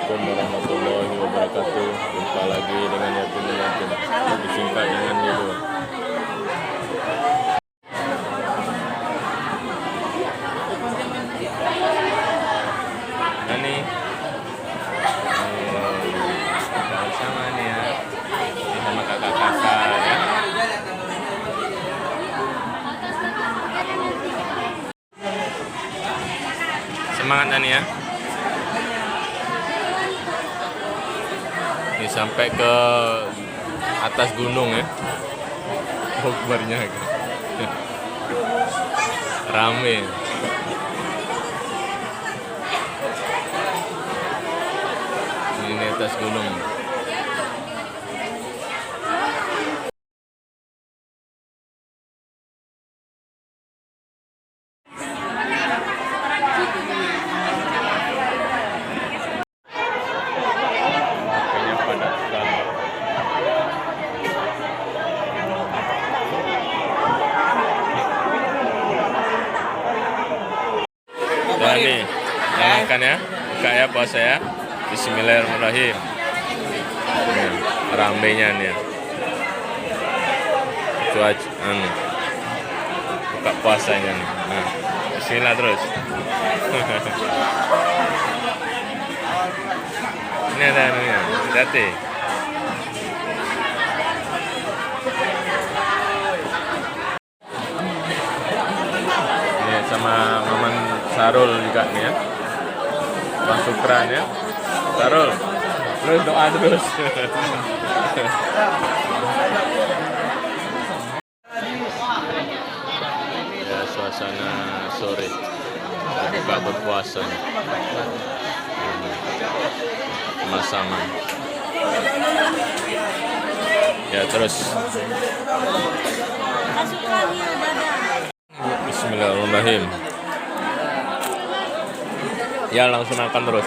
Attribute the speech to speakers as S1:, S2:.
S1: Assalamualaikum warahmatullahi wabarakatuh. Jumpa lagi dengan Yatim Yatim. Lebih singkat dengan Yudo. Nah nih, sama nih ya. Ini sama kakak-kakak ya. Semangat nih ya. Ini sampai ke atas gunung ya. Bogornya rame. Ini atas gunung. Nah nih, yang makan ya, buka ya puasa ya. Bismillahirrahmanirrahim. Nah, rambenya nih. Cuaca, buka puasanya nih. Nah, Bismillah terus. Ini ada anunya, hati. Ini sama Maman Sarul juga nih ya. Bang Sukran ya. Sarul. Terus doa terus. Ya, suasana sore. Buka berpuasa. Sama-sama. Ya terus. Bismillahirrahmanirrahim. Ya langsung makan terus.